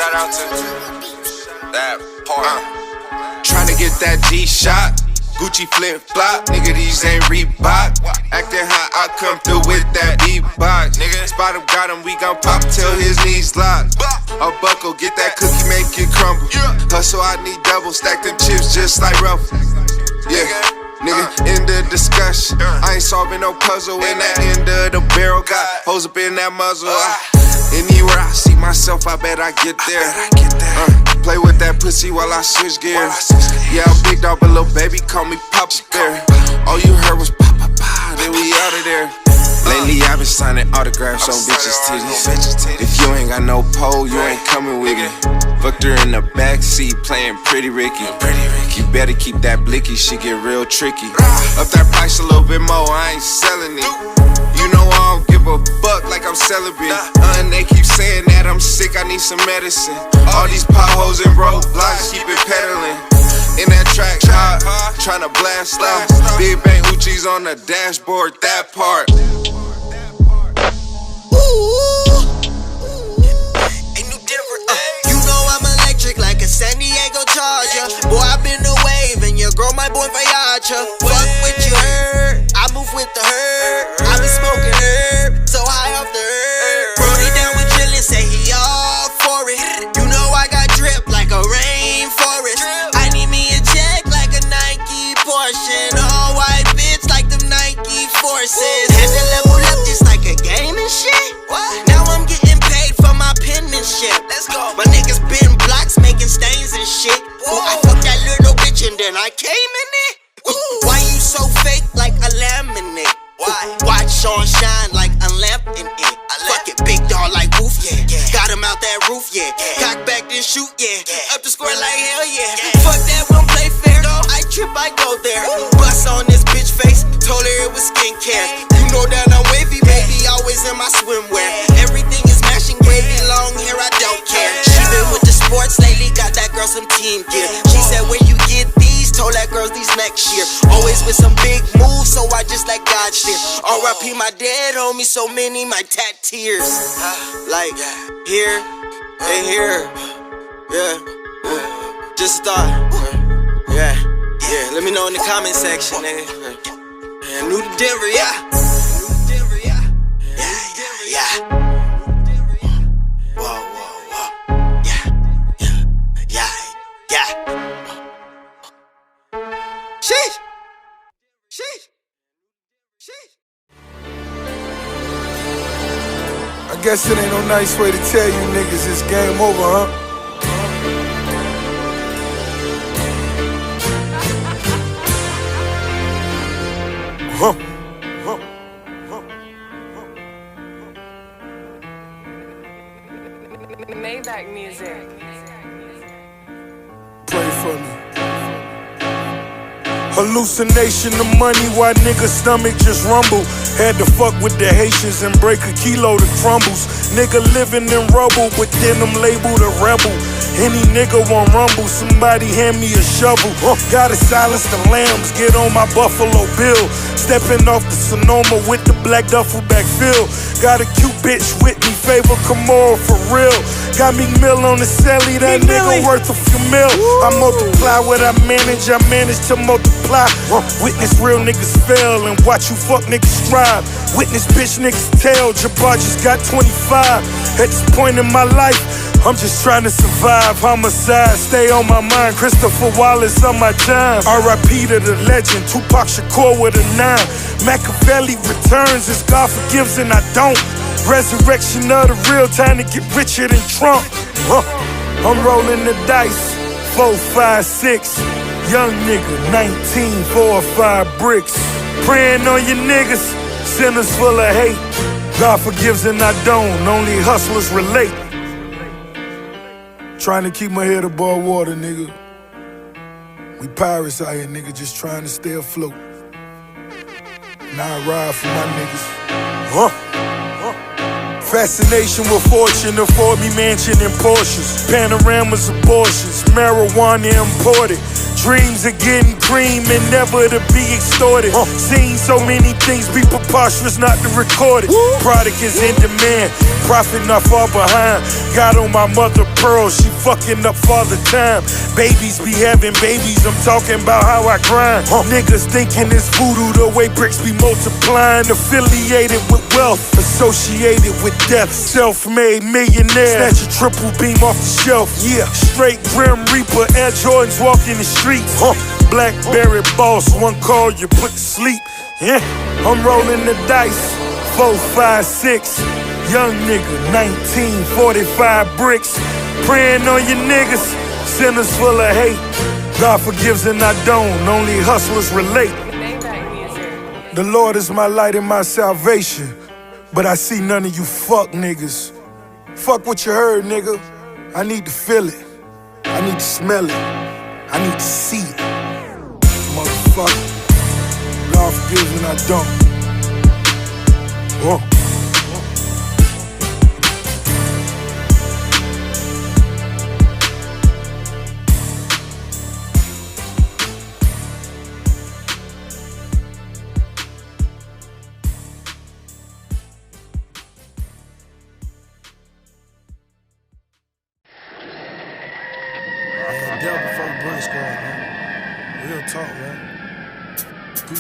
Shout out to that part. Tryna get that G-shot. Gucci flip-flop, nigga, these ain't Reebok. Acting how I come through with that beatbox. Nigga, spot him, got him, we gon' pop till his knees lock. A buckle, get that cookie, make it crumble. Hustle, I need double, stack them chips just like Ruffles. Yeah, nigga, end of discussion. I ain't solving no puzzle in that end of the barrel. Got hoes up in that muzzle. Anywhere I see myself, I bet I get there. Play with that pussy while I switch gears. Yeah, I'm big dog, but little baby call me Papa Bear. All you heard was pop, pop, pop, then we out of there. Lately I've been signing autographs on bitches' titties. If you ain't got no pole, you ain't coming with me. Fucked her in the backseat playing Pretty Ricky. You better keep that blicky, shit get real tricky. Up that price a little bit more, I ain't selling it. You know I don't give a fuck like I'm celibate. They keep saying that I'm sick, I need some medicine. All these potholes and roadblocks, keep it pedaling. In that track, hot, tryna blast off. Big bang Uchi's on the dashboard, that part. You know I'm electric like a San Diego Charger. Boy, I been a wave and your girl my boy Viagra. Fuck with you, herd, I move with the herd. I be smoking herb, so high off the herb. Brody down with Jillin, say he all for it. You know I got drip like a rainforest. I need me a check like a Nike Porsche. All white bitch like them Nike Forces. Had to level up just like a game and shit. Now I'm getting paid for my penmanship. Let's go. My niggas been blocks making stains and shit. I fucked that little bitch and then I came in it. Why you so fake like a laminate? Why? Watch on shine like a lamp in it. Fuck it, big dog like roof, yeah. Got him out that roof, yeah. Cock back then shoot, yeah. Up the square like hell, yeah. Fuck that, won't play fair. I trip, I go there. Bust on this bitch face, told her it was skincare. You know that I'm wavy, baby, always in my swimwear. Everything is mashing gravy, long hair, I don't care. She been with the sports lately, got that girl some team gear. She said when you get these, told that girl these next year. Always with some big moves, so I just let God steer. R.I.P. my dead homie, so many my tat tears. Like here and here, yeah. Just a thought, yeah. Let me know in the comment section, nigga. Yeah, new to Denver, yeah. Yeah. Whoa. Yeah. Sheesh. I guess it ain't no nice way to tell you niggas it's game over, huh? Maybach music. Pray for me. Hallucination of money, why niggas' stomach just rumble. Had to fuck with the Haitians and break a kilo to crumbles. Nigga living in rubble, but then I'm labeled a rebel. Any nigga want rumble, somebody hand me a shovel. Gotta silence the lambs, get on my Buffalo Bill. Stepping off the Sonoma with the black duffel bag fill. Got a cute bitch with me, favor Camaro for real. Got Meek Mill on the celly, that nigga worth a few mil. I multiply what I manage to multiply. Witness real niggas fail and watch you fuck niggas strive. Witness bitch niggas tell, Jabbar just got 25. At this point in my life, I'm just trying to survive. Homicide, stay on my mind. Christopher Wallace on my time. R.I.P. to the legend, Tupac Shakur with a 9. Machiavelli returns as God forgives and I don't. Resurrection of the real, time to get richer than Trump. I'm rolling the dice, 4, 5, 6. Young nigga, 19, 4 or 5 bricks. Praying on you niggas, sinners full of hate. God forgives and I don't, only hustlers relate. Trying to keep my head above water, nigga. We pirates out here, nigga, just trying to stay afloat. Now I ride for my niggas. Fascination with fortune, afford me mansion and Porsches. Panoramas, abortions, marijuana imported. dreams of getting cream and never to be extorted. Seen so many things be preposterous not to record it. Product is in demand, profit not far behind. Got on my mother pearl, she fucking up father time. Babies be having babies, I'm talking about how I grind. Niggas thinking it's voodoo the way bricks be multiplying. Affiliated with wealth, associated with death. Self-made millionaire, snatch a triple beam off the shelf. Yeah, straight Grim Reaper, Air Jordans walking the streets. Blackberry boss, one call you put to sleep. Yeah, I'm rolling the dice, 4, 5, 6. Young nigga, 1945 bricks. Praying on you niggas, sinners full of hate. God forgives and I don't, only hustlers relate. The Lord is my light and my salvation, but I see none of you fuck niggas. Fuck what you heard, nigga. I need to feel it. I need to smell it. I need to see it. Motherfucker. God forgives and I don't. Whoa.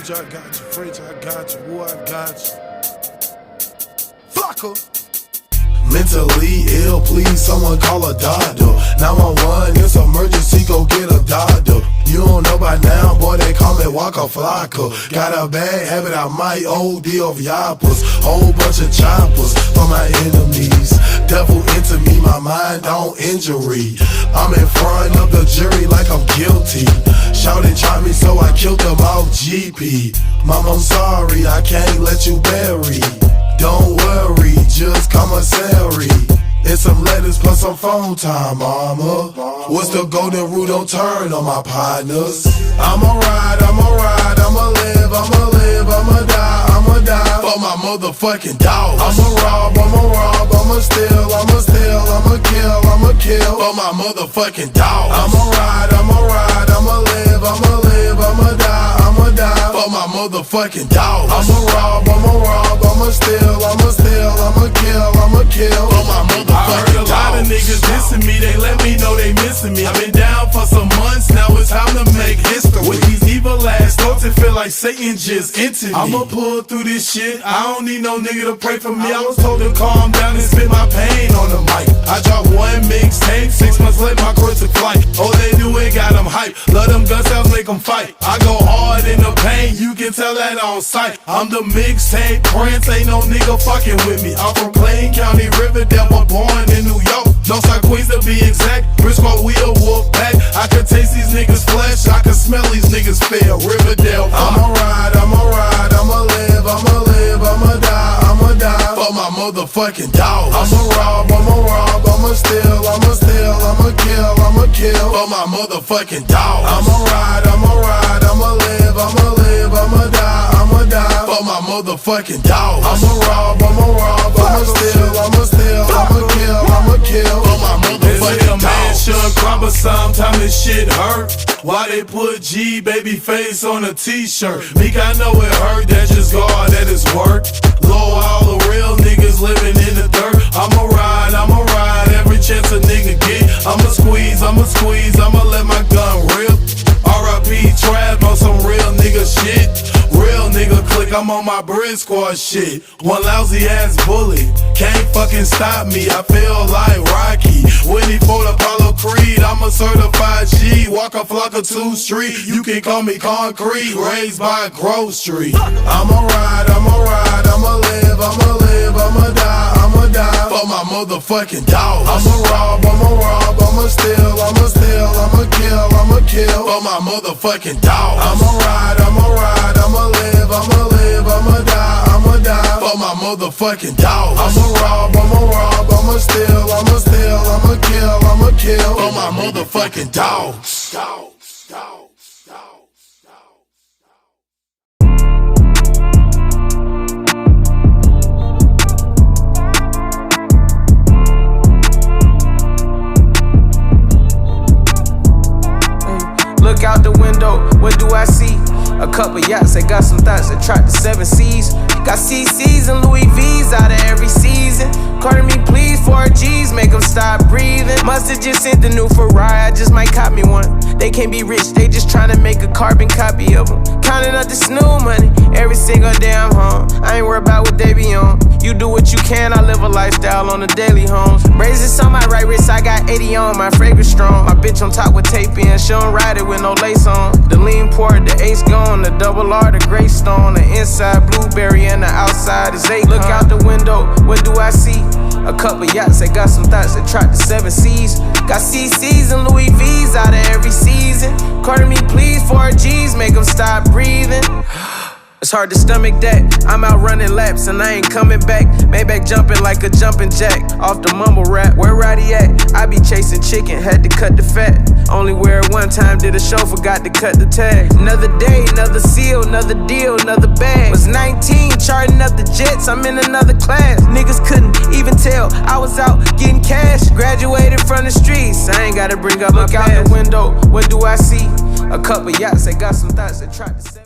I got you, French, I got you, boy, I got you. Flocka! Mentally ill, please someone call a doctor. 911, it's emergency, go get a doctor. You don't know by now, boy, they call me Waka Flocka. Got a bad habit, I might OD of yappers. Whole bunch of choppers for my enemies. Devil into me, my mind on injury. I'm in front of the jury like I'm guilty. Shouted, try me, so I killed them off GP. Mom, I'm sorry, I can't let you bury. Don't worry, just commissary. It's some letters plus some phone time, mama. What's the golden rule? Don't turn on my partners. I'ma ride, I'ma ride, I'ma live, I'ma live, I'ma die, I'ma die for my motherfucking dogs. I'ma rob, I'ma steal, I'ma steal, I'ma kill for my motherfucking dogs. I'ma ride, I'ma ride, I'ma live, I'ma live, I'ma die for my motherfucking dogs. I'ma rob, I'ma steal, I'ma kill for my motherfucking dogs. I heard a lot of niggas dissing me, they let me know they missing me. I've been down for some months, now it's time to make history. With these evil ass thoughts, it feel like Satan just entered me. I'ma pull through this shit, I don't need no nigga to pray for me. I was told to calm down and spit my pain on the mic. I dropped one mixtape, 6 months later my career took flight. Oh, they do it, got them hype, love them gun sounds, make them fight. I go hard in the pain, you can tell that on sight. I'm the mixtape prince, ain't no nigga fucking with me. I'm from Plain County, Riverdale, but born in New York. Northside Queens to be exact, Briscoe, we a wolf pack. I can taste these niggas flesh, I can smell these niggas fail. Riverdale, I'ma ride, I'ma ride, I'ma live, I'ma live, I'ma die for my motherfucking dogs. I'ma rob, I'ma steal, I'ma kill for my motherfucking dogs. I'ma ride, I'ma live, I'ma die for my motherfucking dogs. I'ma rob, I'ma steal, I'ma kill for my motherfucking dogs. Should cry, but sometimes this shit hurt. Why they put G baby face on a t-shirt? Meek, I know it hurt, that's just God at his work. Lord, all the real niggas living in the dirt. I'ma ride, every chance a nigga get. I'ma squeeze, I'ma let my gun rip. R.I.P. Trav on some real nigga shit. Real nigga click, I'm on my Brit Squad shit. One lousy ass bully, can't fucking stop me. I feel like Rocky, Whitney Ford, Apollo Creed. I'm a certified G, Waka Flocka 2 Street. You can call me Concrete, raised by Grove Street. I'ma ride, I'ma live, I'ma die for my motherfucking dogs. I'ma rob, I'ma steal, I'ma kill for my motherfucking dogs. I'ma ride, I'ma live, I'ma die for my motherfucking dogs. I'ma rob, I'ma steal, I'ma kill for my motherfucking dogs. Look out the window, what do I see? A couple yachts that got some thoughts that track the 7 seas. Got CC's and Louis V's out of every season. Carter me please, 4 G's, make them stop breathing. Must've just sent the new Ferrari, I just might cop me one. They can't be rich, they just tryna make a carbon copy of them. Counting up the snoo money, every single day I'm home. I ain't worried about what they be on. You do what you can, I live a lifestyle on the daily homes. Braces on my right wrist, I got 80 on, my fragrance strong. My bitch on top with tape in, she don't ride it with no lace on. The lean port, the ace gone, the double R, the gray stone. The inside blueberry and the outside is 8. Look out the window, what do I see? A couple yachts that got some thoughts that track the 7 seas. Got CC's and Louis V's out of every season. Carter me please, 4 G's, make them stop breathing. It's hard to stomach that. I'm out running laps and I ain't coming back. Maybach jumping like a jumping jack. Off the mumble rap, where Roddy at? I be chasing chicken, had to cut the fat. Only wear it one time, did a show, forgot to cut the tag. Another day, another seal, another deal, another bag. Was 19, charting up the jets, I'm in another class. Niggas couldn't even tell I was out getting cash. Graduated from the streets, I ain't gotta bring up my past. Look out the window, what do I see? A couple yachts that got some thoughts that track the